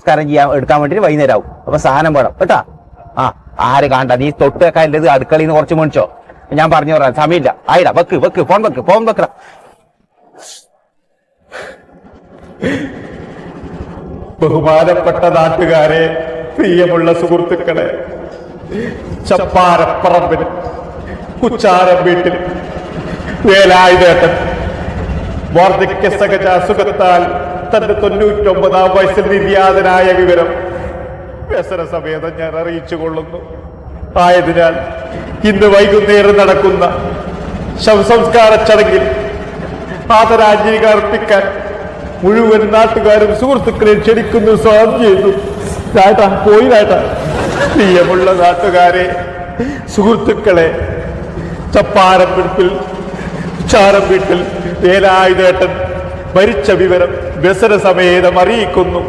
സംസ്കാരം ചെയ്യാൻ എടുക്കാൻ വേണ്ടിട്ട് വൈകുന്നേരം ആവും. അപ്പൊ സാധനം വേണം കേട്ടാ. ആ ആര് കാണണ്ട, നീ തൊട്ട് വെക്കാനുള്ളത് അടുക്കളയിൽ നിന്ന് കുറച്ച് മേടിച്ചോ. ഞാൻ പറഞ്ഞു പറയാം, സമയമില്ല. ആയിടാ, വെക്ക് ഫോൺ വെക്കറ. ബഹുമാനപ്പെട്ട നാട്ടുകാരെ, പ്രിയമുള്ള സുഹൃത്തുക്കളെ, ചപ്പാരപ്പറമ്പിൽ കുച്ചാരം വീട്ടിൽ വേലായുധേട്ടൻ വാർദ്ധക്യ സഹജ അസുഖത്താൽ തന്റെ 99-ാം വയസ്സിൽ നിര്യാതനായ വിവരം വ്യസനസമേതം ഞാൻ അറിയിച്ചു കൊള്ളുന്നു. ആയതിനാൽ ഇന്ന് വൈകുന്നേരം നടക്കുന്ന ശവസംസ്കാര ചടങ്ങിൽ ആദരാഞ്ജലികൾ അർപ്പിക്കാൻ മുഴുവൻ നാട്ടുകാരും സുഹൃത്തുക്കളെ ക്ഷണിക്കുന്നു. സ്വാഗതം ചെയ്തു. പോയി. പ്രിയമുള്ള നാട്ടുകാരെ, സുഹൃത്തുക്കളെ, ചപ്പാരം വീട്ടിൽ വേലായുധേട്ടൻ മരിച്ച വിവരം വ്യസനസമേതം അറിയിക്കുന്നു.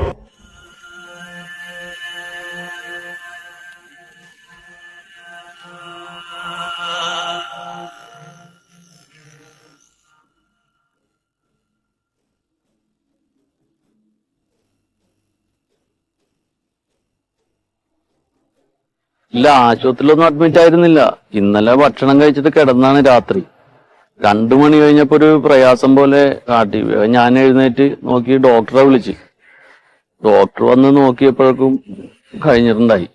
ഇല്ല, ആശുപത്രിയിലൊന്നും അഡ്മിറ്റ് ആയിരുന്നില്ല. ഇന്നലെ ഭക്ഷണം കഴിച്ചിട്ട് കിടന്നാണ് രാത്രി. 2 മണി കഴിഞ്ഞപ്പോ ഒരു പ്രയാസം പോലെ കാട്ടി. ഞാൻ എഴുന്നേറ്റ് നോക്കി ഡോക്ടറെ വിളിച്ച്. ഡോക്ടർ വന്ന് നോക്കിയപ്പോഴേക്കും കഴിഞ്ഞിട്ടുണ്ടായി.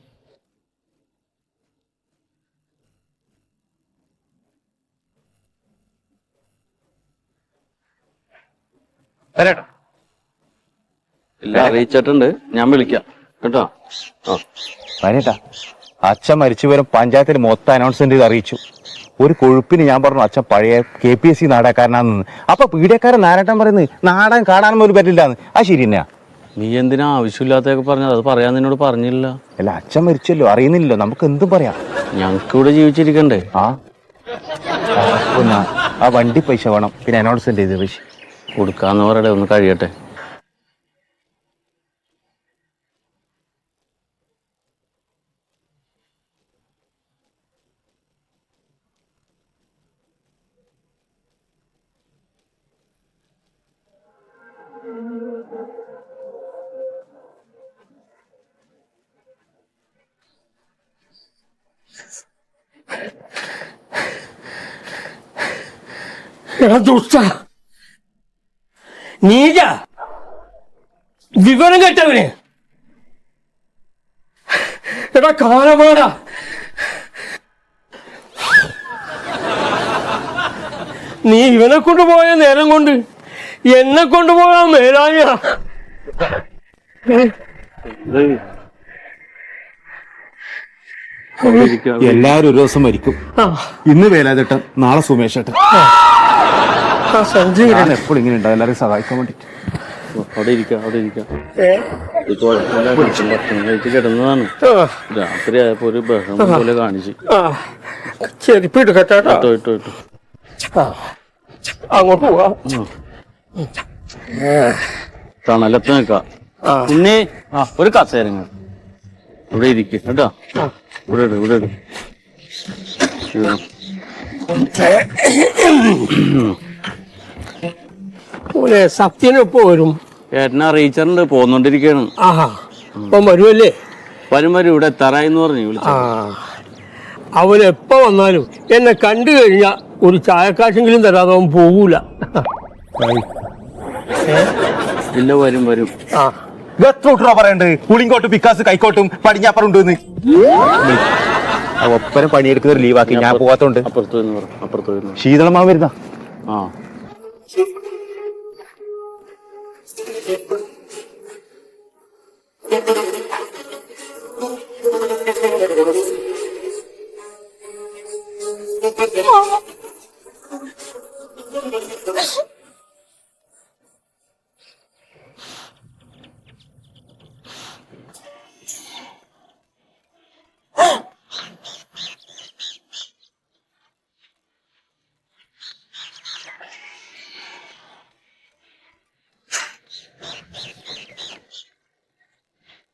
ഇല്ല, അറിയിച്ചിട്ടുണ്ട്. ഞാൻ വിളിക്കാം കേട്ടോ. വരേട്ടാ, അച്ഛൻ മരിച്ചു വരും പഞ്ചായത്തിൽ മൊത്തം അനൗൺസ്മെന്റ് ചെയ്ത് അറിയിച്ചു. ഒരു കൊഴുപ്പിന് ഞാൻ പറഞ്ഞു അച്ഛൻ പഴയ KPSC നാടകക്കാരനാണെന്ന്. അപ്പൊ പീഡിയക്കാരൻ നാരായട്ടൻ പറയുന്നത് നാടകം കാണാൻ പോലും പറ്റില്ലാന്ന്. അത് ശരി തന്നെയാ? നീ എന്തിനാ ആവശ്യമില്ലാത്തൊക്കെ പറഞ്ഞത്? അത് പറയാൻ നിന്നോട് പറഞ്ഞില്ല. അല്ല, അച്ഛൻ മരിച്ചല്ലോ, അറിയുന്നില്ലല്ലോ, നമുക്ക് എന്തും പറയാം. ഞങ്ങക്ക് ഇവിടെ ജീവിച്ചിരിക്കണ്ടേ? ആ വണ്ടി പൈസ വേണം, പിന്നെ അനൗൺസ്മെന്റ് ചെയ്ത് പൈസ കൊടുക്കാന്ന് പറയട്ടെ, ഒന്ന് കഴിയട്ടെ. നീജ വിവരം കേട്ടവന് എടാ കാലമാടാ. നീ ഇവനെ കൊണ്ടുപോയ നേരം കൊണ്ട് എന്നെ കൊണ്ടുപോകാൻ മേലായ. എല്ലാരും ഒരു ദിവസം മരിക്കും. ഇന്ന് വേലാതേട്ടൻ, നാളെ സുമേഷേട്ടൻ. ഞാൻ എപ്പോഴും ഇങ്ങനെ ഉണ്ടാവും എല്ലാവരും സഹായിക്കാൻ വേണ്ടിട്ട്. അവിടെ ഇരിക്കാം. കിടന്നതാണ്. രാത്രി ആയപ്പോ ഒരു ബഹളം പോലെ കാണിച്ചു. അങ്ങോട്ട് പോവാ. തണലത്ത് നിൽക്കാം. പിന്നെ ഒരു കസേരങ്ങൾ ഇവിടെ ഇരിക്കും കേട്ടോ. ഇവിടെ സത്യനൊപ്പം വരും. ഏട്ടനെ അറിയിച്ചിട്ടുണ്ട്, പോന്നോണ്ടിരിക്കാണ്. അപ്പം വരുമല്ലേ? വരും. ഇവിടെ എത്താറായിന്ന് പറഞ്ഞു വിളിച്ചു. അവനെപ്പോ വന്നാലും എന്നെ കണ്ടു കഴിഞ്ഞാ ഒരു ചായക്കാശെങ്കിലും തരാതെ അവൻ പോകൂല. ഇല്ല, വരും. പറയണ്ട് പുളിങ്കോട്ടും പിക്കാസ് കൈക്കോട്ടും പടിഞ്ഞാപ്പറം ഉണ്ടെന്ന്. ഒപ്പരം പണിയെടുക്കുന്ന ലീവാക്കി ഞാൻ പോവാത്തോണ്ട്. അപ്പുറത്ത് ശീതളമാ വരുന്ന.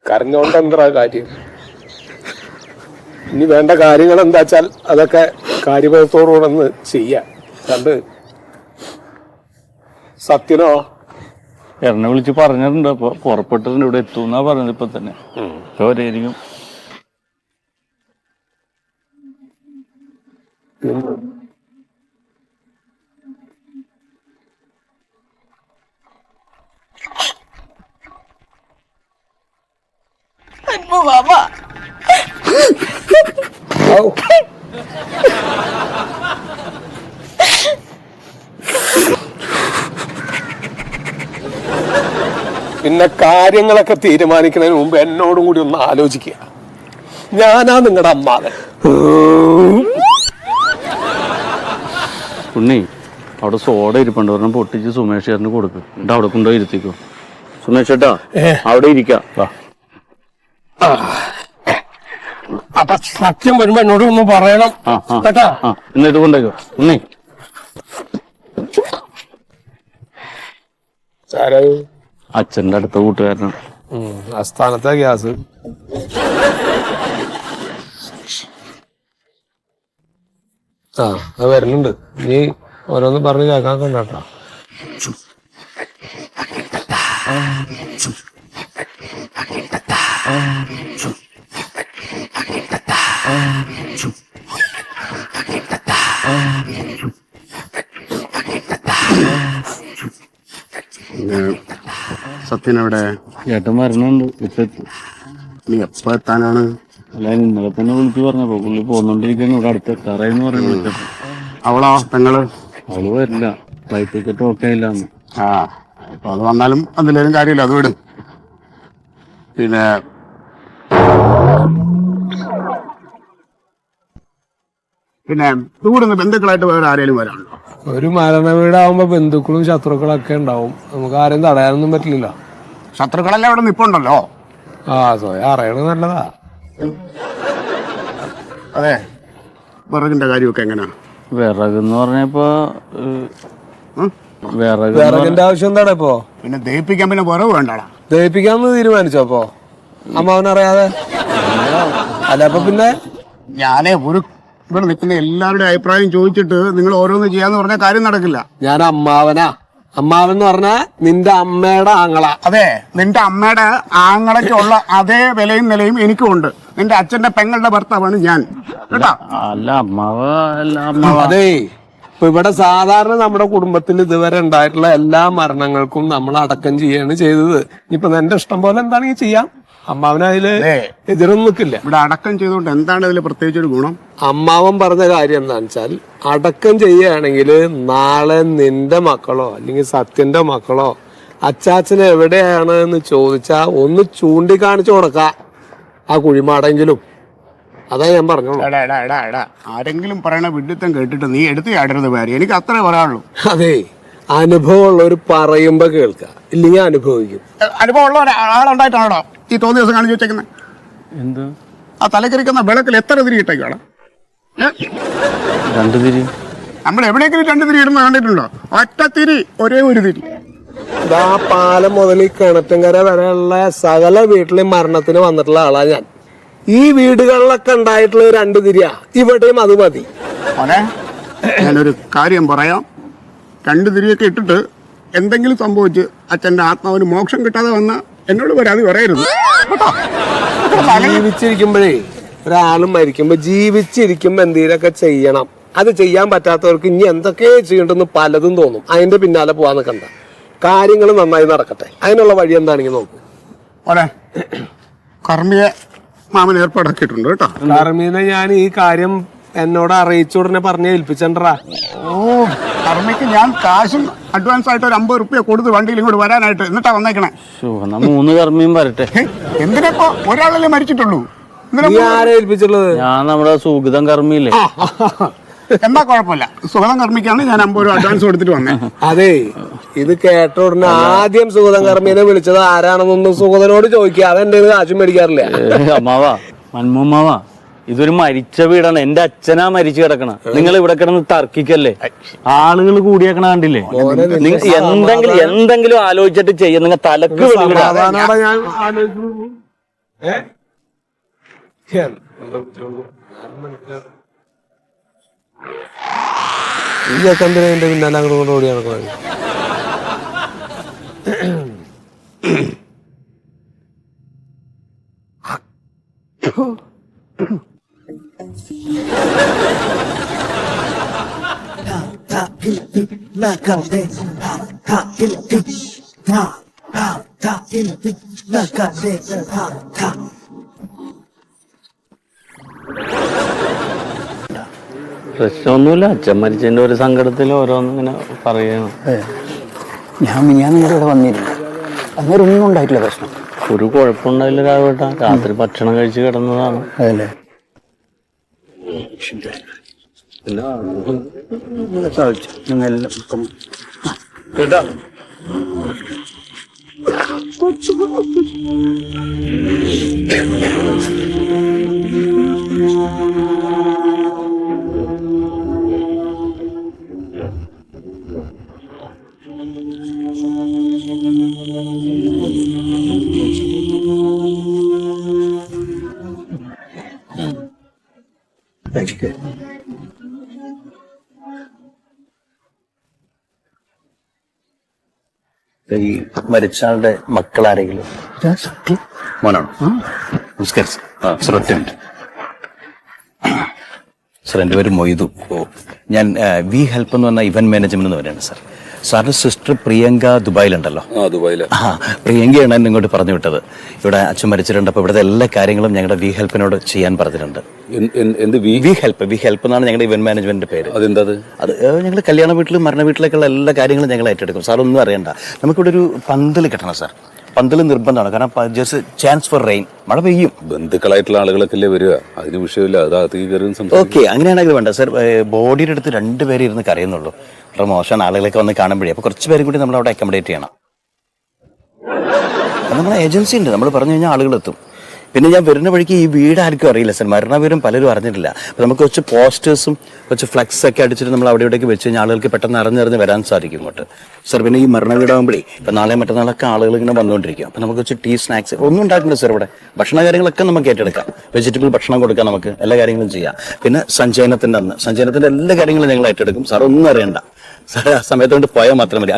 കരഞ്ഞോണ്ട് എന്താ കാര്യം? ഇനി വേണ്ട കാര്യങ്ങൾ എന്താ വെച്ചാൽ അതൊക്കെ കാര്യബോധത്തോടുകൂടെ ചെയ്യാം. കണ്ട് സത്യനോ എന്നെ വിളിച്ച് പറഞ്ഞിട്ടുണ്ട്. അപ്പൊ പുറപ്പെട്ടിട്ടുണ്ട്, ഇവിടെ എത്തുന്നാ പറഞ്ഞത് ഇപ്പൊ തന്നെ. ചോരായിരിക്കും. പിന്നെ കാര്യങ്ങളൊക്കെ തീരുമാനിക്കുന്നതിന് മുമ്പ് എന്നോടും കൂടി ഒന്ന് ആലോചിക്കുക. ഞാനാ നിങ്ങളുടെ അമ്മാവൻ. ഉണ്ണി, അവിടെ സോഡ ഇരിപ്പുണ്ട്, ഒരെണ്ണം പൊട്ടിച്ച് സുമേഷ് ചേട്ടന് കൊടുക്കും. എന്നിട്ട് അവിടെ കൊണ്ടുപോയി ഇരുത്തിക്കോ. സുമേഷ് ചേട്ടാ അവിടെ ഇരിക്കാം. അപ്പൊ സത്യം വരുമ്പോ എന്നോട് ഒന്ന് പറയണം കേട്ടാ. എന്നിട്ട് കൊണ്ടേക്കോ. ഉണ്ണി, അച്ഛന്റെ അടുത്ത കൂട്ടുകാരനാണ്. ആസ്ഥാനത്തെ ഗ്യാസ്. അത് വരുന്നുണ്ട്. നീ ഓരോന്ന് പറഞ്ഞ് കേൾക്കാൻ കണ്ടാ. സത്യനവിടെ ചേട്ടൻ വരണുണ്ട്. ഇപ്പൊ നീ എപ്പോ എത്താനാണ്? അല്ല, ഇന്നലെ തന്നെ വിളിച്ചു പറഞ്ഞപ്പോ പുള്ളി പോന്നോണ്ടിരിക്കുന്നു. ഇവിടെ അടുത്തെത്താറായെന്ന് പറഞ്ഞു വിളിച്ചപ്പോ. അവളോ പെങ്ങള്? അവള് വരില്ല, ഫ്ലൈറ്റ് ടിക്കറ്റ് ഓക്കെ ഇല്ലാന്ന്. അപ്പൊ അത് വന്നാലും അതിലേലും കാര്യമില്ല, അത് വിടും. പിന്നെ ദൂടുന്ന ബന്ധുക്കളായിട്ട് വേറെ ആരെങ്കിലും വരാനുണ്ടോ? ഒരു മരണ വീടാവുമ്പോ ബന്ധുക്കളും ശത്രുക്കളൊക്കെ ഉണ്ടാവും. നമുക്ക് ആരെയും തടയാനൊന്നും പറ്റില്ല. ശത്രുക്കളെല്ലാം ഇവിടെ നിപ്പുണ്ടല്ലോ. സ്വയം അറിയണത് നല്ലതാ. അതെ, വിറകിന്റെ കാര്യമൊക്കെ എങ്ങനെയാ? വിറകെന്ന് പറഞ്ഞപ്പോ വിറകിന്റെ ആവശ്യം എന്താണ് ഇപ്പോ? പിന്നെ ദഹിപ്പിക്കാൻ പിന്നെ വിറവ് വേണ്ടാടാ. ദഹിപ്പിക്കാന്ന് തീരുമാനിച്ചോ അപ്പൊ അമ്മാവനറിയാതെ? അല്ല അപ്പൊ പിന്നെ ഞാനേ ഇവിടെ നിൽക്കുന്ന എല്ലാവരുടെ അഭിപ്രായം ചോദിച്ചിട്ട് നിങ്ങൾ ഓരോന്ന് ചെയ്യാന്ന് പറഞ്ഞ കാര്യം നടക്കില്ല. ഞാൻ അമ്മാവൻ എന്ന് പറഞ്ഞാ നിന്റെ അമ്മയുടെ ആങ്ങള. അതെ, നിന്റെ അമ്മയുടെ ആങ്ങളയ്ക്കുള്ള അതേ വിലയും നിലയും എനിക്കും ഉണ്ട്. നിന്റെ അച്ഛന്റെ പെങ്ങളുടെ ഭർത്താവാണ് ഞാൻ, കേട്ടാ. അല്ല അമ്മാവ. അതെ, ഇപ്പൊ ഇവിടെ സാധാരണ നമ്മുടെ കുടുംബത്തിൽ ഇതുവരെ ഉണ്ടായിട്ടുള്ള എല്ലാ മരണങ്ങൾക്കും നമ്മൾ അടക്കം ചെയ്യാണ് ചെയ്തത്. ഇപ്പൊ നിന്റെ ഇഷ്ടം പോലെ എന്താണെങ്കിൽ ചെയ്യാം. അമ്മാവനതില് എതിരൊന്നും നിൽക്കില്ല. ഇവിടെ അടക്കം ചെയ്തുകൊണ്ട് എന്താണ് ഇതിൽ പ്രത്യേകിച്ച് ഒരു ഗുണം? അമ്മാവൻ പറഞ്ഞ കാര്യം എന്താണെന്ന് വെച്ചാൽ, അടക്കം ചെയ്യുകയാണെങ്കിൽ നാളെ നിന്റെ മക്കളോ അല്ലെങ്കിൽ സത്യന്റെ മക്കളോ അച്ചാച്ചൻ എവിടെയാണ് എന്ന് ചോദിച്ചാ ഒന്ന് ചൂണ്ടിക്കാണിച്ചു കൊടുക്ക ആ കുഴിമാടെങ്കിലും. അതാ ഞാൻ പറഞ്ഞോളൂ. ആരെങ്കിലും പറയണ വിഡിത്തം കേട്ടിട്ട് നീ എടുത്ത് ചാടരുത് പേര്. എനിക്ക് അത്രേ പറയാനുള്ളൂ. അതെ, അനുഭവമുള്ളവർ പറയുമ്പോ കേൾക്ക, ഇല്ലെങ്കിൽ അനുഭവിക്കും. അനുഭവമുള്ള ഒരാളുണ്ടായിട്ടാണോ ഈ തോന്നിയ ദിവസം കാണിച്ചു വെച്ചേക്കുന്നത്? എന്ത്? ആ തലക്കരിക്കുന്ന വിളക്കിൽ എത്ര തിരി ഇട്ടേക്കാണ്? 2 തിരി. നമ്മൾ എവിടെയെങ്കിലും 2 തിരി ഇടുന്ന കണ്ടിട്ടുണ്ടോ? ഒറ്റ തിരി, ഒരേ ഒരു തിരി. ഇതാ പാലം മുതൽ ഈ കിണറ്റുംകര വരെയുള്ള സകല വീട്ടിലെയും മരണത്തിന് വന്നിട്ടുള്ള ആളാ ഞാൻ. ഈ വീടുകളിലൊക്കെ ഉണ്ടായിട്ടുള്ള 2 തിരിയാ, ഇവിടെയും അത് മതി. മോനെ, ഞാനൊരു കാര്യം പറയാം. 2 തിരിയൊക്കെ ഇട്ടിട്ട് എന്തെങ്കിലും സംഭവിച്ച് അച്ഛൻ്റെ ആത്മാവിന് മോക്ഷം കിട്ടാതെ വന്ന എന്നോട് പരാതി പറയരുത്. ജീവിച്ചിരിക്കുമ്പോഴേ ഒരാളും മരിക്കുമ്പോ ജീവിച്ചിരിക്കുമ്പോ എന്തെങ്കിലുമൊക്കെ ചെയ്യണം. അത് ചെയ്യാൻ പറ്റാത്തവർക്ക് ഇനി എന്തൊക്കെ ചെയ്യണ്ടെന്ന് പലതും തോന്നും. അതിന്റെ പിന്നാലെ പോവാൻ നിൽക്കണ്ട. കാര്യങ്ങൾ നന്നായി നടക്കട്ടെ. അതിനുള്ള വഴി എന്താണെങ്കിൽ നോക്കൂ. മോനെ, കർമ്മിയെ മാമൻ ഏർപ്പാടാക്കിയിട്ടുണ്ട് കേട്ടോ. കർമ്മീനെ ഞാൻ ഈ കാര്യം എന്നോട് അറിയിച്ച ഉടനെ പറഞ്ഞ് ഏൽപ്പിച്ചണ്ടാ. കർമ്മയ്ക്ക് ഞാൻ കാശും അഡ്വാൻസ് ആയിട്ട് ഒരു 50 റുപ്യ കൊടുത്ത് വണ്ടിയിൽ ഇങ്ങോട്ട് വരാനായിട്ട്, എന്നിട്ടാ വന്നേക്കണേ. 3 കർമ്മിയും വരട്ടെ. എന്തിനപ്പോ ഒരാളല്ലേ മരിച്ചിട്ടുള്ളൂ? നീ ആരെ ഏൽപ്പിച്ചുള്ളത്? ഞാൻ നമ്മുടെ സുഗതം കർമ്മിയില്ലേ. എന്താ കുഴപ്പമില്ല, സുഗതം കർമ്മിക്കാണ് ഞാൻ 50 രൂപ അഡ്വാൻസ് കൊടുത്തിട്ട് വന്നേ. അതെ, ഇത് കേട്ട ഉടനെ ആദ്യം സുഗതം കർമ്മീനെ വിളിച്ചത് ആരാണെന്നൊന്നും സുഗതനോട് ചോദിക്കുക. അതെന്റെ കാശും മേടിക്കാറില്ല. അമ്മാവാ, മന്മുമ്മാവാ, ഇതൊരു മരിച്ച വീടാണ്. എന്റെ അച്ഛനാ മരിച്ചു കിടക്കണ. നിങ്ങൾ ഇവിടെ കിടന്ന് തർക്കിക്കല്ലേ? ആളുകൾ കൂടിയേക്കണ കണ്ടില്ലേ? എന്തെങ്കിലും ആലോചിച്ചിട്ട് ചെയ്യാം. നിങ്ങൾ തലക്ക് ഈ ചെക്കന്തിനെ പിന്നാലെ അങ്ങോട്ട് ഓടി നടക്കുന്നത്. പ്രശ്നമൊന്നുമില്ല. അച്ഛൻ മരിച്ചതിന്റെ ഒരു സങ്കടത്തിൽ ഓരോന്നും ഇങ്ങനെ പറയണം. ഞാൻ നിങ്ങളുടെ ഇവിടെ വന്നിരുന്നു, അന്നേരം ഒന്നും ഉണ്ടായിട്ടില്ല പ്രശ്നം. ഒരു കുഴപ്പമുണ്ടായില്ല രാഘവേട്ടാ. രാത്രി ഭക്ഷണം കഴിച്ച് കിടന്നതാണ്. അതല്ലേ കേട്ടാ ഈ മരിച്ച ആളുടെ മക്കളാരെങ്കിലും? മോനാണോ? നമസ്കാരം സർ. ഒറ്റ മിനിറ്റ് സർ. എൻ്റെ പേര് മൊയ്തു. ഞാൻ വി ഹെൽപ്പ് എന്ന് പറഞ്ഞ ഇവന്റ് മാനേജ്മെന്റ് എന്ന് പറയുന്നത് സാർ. സാറിന്റെ സിസ്റ്റർ പ്രിയങ്ക ദുബായിലുണ്ടല്ലോ. പ്രിയങ്കയാണ് എന്നെ ഇങ്ങോട്ട് പറഞ്ഞു വിട്ടത്. ഇവിടെ അച്ഛൻ മരിച്ചിട്ടുണ്ട്, അപ്പോൾ ഇവിടുത്തെ എല്ലാ കാര്യങ്ങളും ഞങ്ങളുടെ വി ഹെൽപ്പിനോട് ചെയ്യാൻ പറഞ്ഞിട്ടുണ്ട്. വി ഹെൽപ്പ് എന്നാണ് ഞങ്ങളുടെ ഇവന്റ് മാനേജ്മെന്റിന്റെ പേര്. അത് ഞങ്ങൾ കല്യാണ വീട്ടിലും മരണ വീട്ടിലേക്കുള്ള എല്ലാ കാര്യങ്ങളും ഞങ്ങൾ ഏറ്റെടുക്കും. സാർ ഒന്നും അറിയണ്ട. നമുക്കിവിടെ ഒരു പന്തൽ കിട്ടണം സാർ. പന്തൽ നിർബന്ധമാണ്, കാരണം ജസ്റ്റ് ചാൻസ് ഫോർ റെയിൻ. മഴ പെയ്യും. ബന്ധുക്കളായിട്ടുള്ള ആളുകളൊക്കെ അല്ലേ വരിക, അതിന് വിഷയമില്ല. ഓക്കെ, അങ്ങനെയാണെങ്കിൽ വേണ്ട സാർ. ബോഡിയുടെ അടുത്ത് 2 പേര് ഇരുന്ന് കരയുന്നുള്ളൂ. വളരെ മോശമാണ് ആളുകളൊക്കെ വന്ന് കാണുമ്പോഴേ. അപ്പോൾ കുറച്ച് പേരും കൂടി നമ്മൾ അവിടെ അക്കോമഡേറ്റ് ചെയ്യണം. അത് നമ്മളെ ഏജൻസി ഉണ്ട്, നമ്മൾ പറഞ്ഞു കഴിഞ്ഞാൽ ആളുകൾ എത്തും. പിന്നെ ഞാൻ വരുന്ന വഴിക്ക് ഈ വീട് ആർക്കും അറിയില്ല സാർ. മരണവിവരം പലരും അറിഞ്ഞിട്ടില്ല. അപ്പോൾ നമുക്ക് കുറച്ച് പോസ്റ്റേഴ്സും കുറച്ച് ഫ്ലക്സ് ഒക്കെ അടിച്ചിട്ട് നമ്മൾ അവിടെ ഇവിടേക്ക് വെച്ച് കഴിഞ്ഞാൽ ആളുകൾക്ക് പെട്ടെന്ന് അറിഞ്ഞറിഞ്ഞ് വരാൻ സാധിക്കും ഇങ്ങോട്ട് സാർ. പിന്നെ ഈ മരണവീടാകുമ്പോഴേ ഇപ്പം നാളെ മറ്റന്നാളൊക്കെ ആളുകൾ ഇങ്ങനെ വന്നുകൊണ്ടിരിക്കും. അപ്പോൾ നമുക്ക് കുറച്ച് ടീ സ്നാക്സ് ഒന്നും ഉണ്ടാക്കുന്നുണ്ട് സാർ. ഇവിടെ ഭക്ഷണ കാര്യങ്ങളൊക്കെ നമുക്ക് ഏറ്റെടുക്കാം. വെജിറ്റബിൾ ഭക്ഷണം കൊടുക്കാം, നമുക്ക് എല്ലാ കാര്യങ്ങളും ചെയ്യാം. പിന്നെ സഞ്ചയനത്തിൻ്റെ എല്ലാ കാര്യങ്ങളും ഞങ്ങൾ ഏറ്റെടുക്കും. സാർ ഒന്നും അറിയണ്ട. സാർ ആ സമയത്ത് കൊണ്ട് പോയാൽ മാത്രം മതി.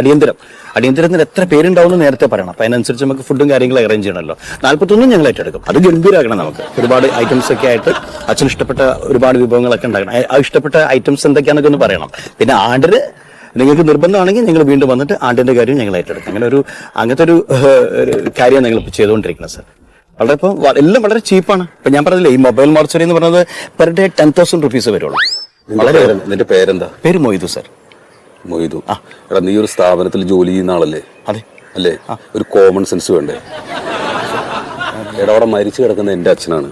അടിയന്തരത്തിന് എത്ര പേരുണ്ടാവുമെന്ന് നേരത്തെ പറയണം. അപ്പം അതിനനുസരിച്ച് നമുക്ക് ഫുഡും കാര്യങ്ങളും അറേഞ്ച് ചെയ്യണമല്ലോ. 41 ഞങ്ങൾ ഏറ്റെടുക്കും. അത് ഗംഭീരമാക്കണം. നമുക്ക് ഒരുപാട് ഐറ്റംസ് ഒക്കെ ആയിട്ട് അച്ഛന് ഇഷ്ടപ്പെട്ട ഒരുപാട് വിഭവങ്ങളൊക്കെ ഉണ്ടാക്കണം. ആ ഇഷ്ടപ്പെട്ട ഐറ്റംസ് എന്തൊക്കെയാണെന്നൊക്കെ ഒന്ന് പറയണം. പിന്നെ ആണ്ടിന് നിങ്ങൾക്ക് നിർബന്ധമാണെങ്കിൽ നിങ്ങൾ വീണ്ടും വന്നിട്ട് ആണ്ടിന്റെ കാര്യം ഞങ്ങൾ ഏറ്റെടുക്കും. അങ്ങനത്തെ ഒരു കാര്യമാണ് ഞങ്ങൾ ഇപ്പോൾ ചെയ്തുകൊണ്ടിരിക്കുന്നത് സാർ. വളരെ ഇപ്പോൾ എല്ലാം വളരെ ചീപ്പാണ്. ഇപ്പം ഞാൻ പറഞ്ഞില്ലേ, ഈ മൊബൈൽ മോർച്ചറി എന്ന് പറയുന്നത് പെർ ഡേ 10,000 റുപ്പീസ് വരുള്ളൂ. വളരെ. നിന്റെ പേരെന്താ? പേര് മൊയ്തു സാർ. മൊയ്തു. എടാ, നീ ഒരു സ്ഥാപനത്തിൽ ജോലി ചെയ്യുന്ന ആളല്ലേ? അതെ. അല്ലേ? ഒരു കോമൺ സെൻസ് വേണ്ടേ? എടാ, അവിടെ മരിച്ചു കിടക്കുന്ന എന്റെ അച്ഛനാണ്.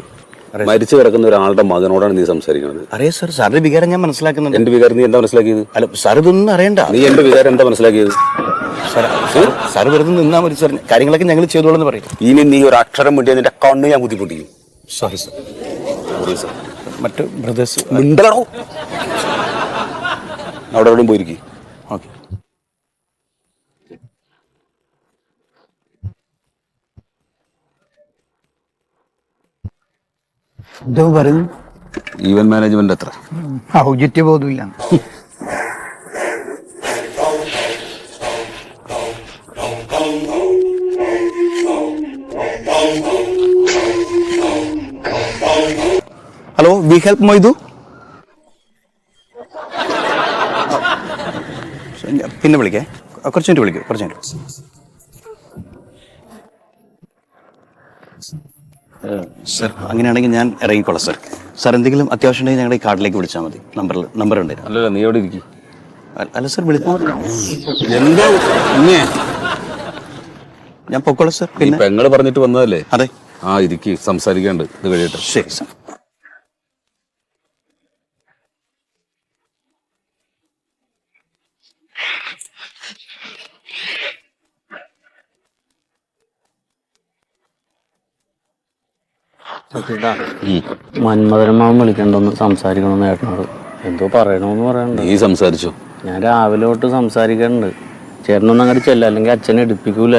മരിച്ചു കിടക്കുന്ന ഒരാളുടെ മകനോടാണ് നീ സംസാരിക്കുന്നത്. അറിയാം സാർ. സാറിന്റെ വികാരം ഞാൻ മനസ്സിലാക്കുന്നുണ്ട്. എന്റെ വികാരം നീ എന്താ മനസ്സിലാക്കിയത്? അല്ല സാർ, ഇതൊന്നും അറിയണ്ട. നീ എന്റെ വികാരം എന്താ മനസ്സിലാക്കിയത്? സാർ വെറുതെ നിന്നാ മതി സാർ. കാര്യങ്ങളൊക്കെ ഞങ്ങൾ ചെയ്തോളെന്ന് പറയും. ഇനി നീ ഒരു അക്ഷരം മുട്ടിയാൽ നിന്റെ കണ്ണ് ഞാൻ ബുദ്ധിമുട്ടിക്കും. Sorry sir. മറ്റു ബ്രദേഴ്സ് മിണ്ടലടോ. അവിടെ എവിടെയും പോയിരിക്കും. ഓക്കെ. എന്തോ പറയുന്നു? ഈവന്റ് മാനേജ്മെന്റ് എത്ര? ഔചിത്യ ബോധമില്ല. Hello, we help Moidu. പിന്നെ വിളിക്കേ, കുറച്ച് മിനിറ്റ് വിളിക്കൂ. കുറച്ച് മിനിറ്റ് സാർ. അങ്ങനെയാണെങ്കിൽ ഞാൻ ഇറങ്ങിക്കോളാം സാർ. സാർ എന്തെങ്കിലും അത്യാവശ്യം ഉണ്ടെങ്കിൽ ഞങ്ങളുടെ ഈ കാർഡിലേക്ക് വിളിച്ചാൽ മതി. നമ്പർ ഉണ്ട്. അല്ലല്ല, നീ എവിടെ ഇരിക്കും? അല്ല സാർ, വിളിക്കാൻ എന്തോ ഞാൻ പൊക്കോളാം സാർ. പിന്നെ പെങ്ങള് പറഞ്ഞിട്ട് വന്നതല്ലേ? അതെ. ഇരിക്കും, സംസാരിക്കാണ്ട്. ഇത് കഴിയട്ടെ. ശരി സാർ. മന്മഥന്മാവൻ വിളിക്കണ്ടോന്ന് സംസാരിക്കണമെന്ന് ഏട്ടനോട് എന്തോ പറയണമെന്ന് പറയണ്ട. നീ സംസാരിച്ചോ? ഞാൻ രാവിലെ തൊട്ട് സംസാരിക്കാറുണ്ട്. ചേട്ടനൊന്നും അങ്ങോട്ട് ചെല്ല, അല്ലെങ്കിൽ അച്ഛനെ എടുപ്പിക്കൂല.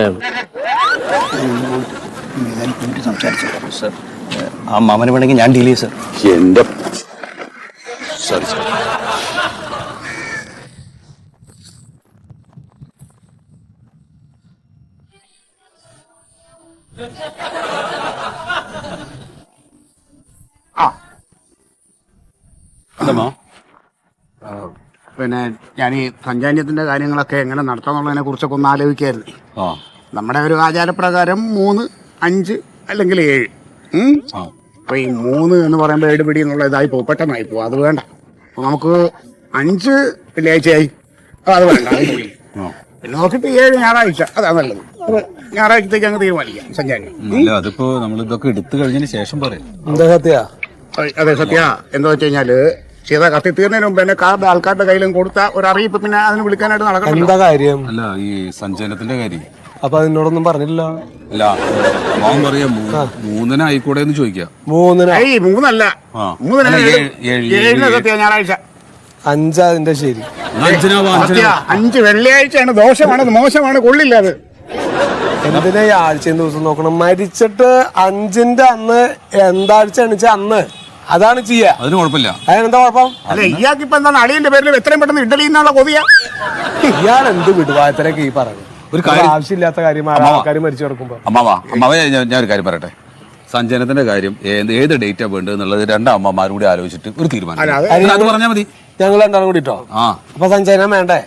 സാർ, ആ മാമന് വേണമെങ്കിൽ ഞാൻ ഡീൽ ചെയ്യും സാർ. എന്റെ സോറി സാർ. പിന്നെ ഞാൻ ഈ പഞ്ചായത്തിന്റെ കാര്യങ്ങളൊക്കെ എങ്ങനെ നടത്താന്നുള്ളതിനെ കുറിച്ചൊക്കെ ഒന്ന് ആലോചിക്കായിരുന്നു. നമ്മുടെ ഒരു ആചാരപ്രകാരം 3, 5 അല്ലെങ്കിൽ 7. അപ്പൊ ഈ 3 എന്ന് പറയുമ്പോൾ 7 പിടി എന്നുള്ള ഇതായി പോകും, പെട്ടെന്നായി പോകും. അത് വേണ്ട. അപ്പൊ നമുക്ക് 5 വെള്ളിയാഴ്ചയായി, അത് വേണ്ട. പിന്നെ നോക്കിട്ട് 7 ഞായറാഴ്ച, അതാ നല്ലത്. അപ്പൊ ഞായറാഴ്ചത്തേക്ക് അങ്ങ് തീരുമാനിക്കാം സഞ്ചാരി. അതിപ്പോ നമ്മൾ ഇതൊക്കെ എടുത്തു കഴിഞ്ഞതിന് ശേഷം പറയാം. എന്താ സത്യ? അതെ സത്യ. എന്താ വെച്ച് കഴിഞ്ഞാല് ചെയ്ത കത്തി തീർന്നതിന് മുമ്പ് തന്നെ കാർഡ് ആൾക്കാരുടെ കയ്യിലും കൊടുത്ത ഒരു അറിയിപ്പ് പിന്നെ അതിന് വിളിക്കാനായിട്ട് നടക്കണം. എന്താ കാര്യം? അല്ല ഈ സഞ്ചയനത്തിന്റെ കാര്യം. അപ്പൊ അതിനോടൊന്നും പറഞ്ഞില്ല. അല്ല മോൻ പറയാ 3 ആയിക്കൂടെ എന്ന് ചോദിക്കാം. 3 ഏയ് 3 അല്ല, 7 സത്യ ഞായറാഴ്ച. 5 അതിന്റെ ശരി. സത്യ 5 വെള്ളിയാഴ്ചയാണ്. ദോഷമാണ്, മോശമാണ്, കൊള്ളില്ല അത്. എന്തിനാ ഈ ആഴ്ചയും ദിവസം നോക്കണം? മരിച്ചിട്ട് 5ന്റെ അന്ന് എന്താഴ്ചയാണ് വെച്ചാൽ അന്ന് അതാണ് ചെയ്യാ. അതിന് കുഴപ്പമില്ല. അതിനെന്താ കുഴപ്പം? അല്ല ഇയാൾക്ക് ഇപ്പൊ എന്താണ് അളിയന്റെ പേരിൽ എത്രയും പെട്ടെന്ന് ഇഡലി എന്നുള്ള കൊതിയാ? ഇയാൾ എന്ത് വിടുവായത്തിലൊക്കെ ഈ പറയുന്നത്? ഒരു കാര്യം, ആവശ്യമില്ലാത്ത കാര്യമാണ് ആൾക്കാർ മരിച്ചു കിടക്കുമ്പോ. അമ്മാവേ ഞാൻ ഒരു കാര്യം പറയട്ടെ. സഞ്ചയനത്തിന്റെ കാര്യം ഏത് ഡേറ്റാ വേണ്ടത് എന്നുള്ളത് 2 അമ്മമാരും കൂടി ആലോചിച്ചിട്ട് ഒരു തീരുമാനം അത് പറഞ്ഞാൽ മതി. ഞങ്ങൾ രണ്ടാളും കൂടിട്ടോ. അപ്പൊ സഞ്ചയനം വേണ്ടേ?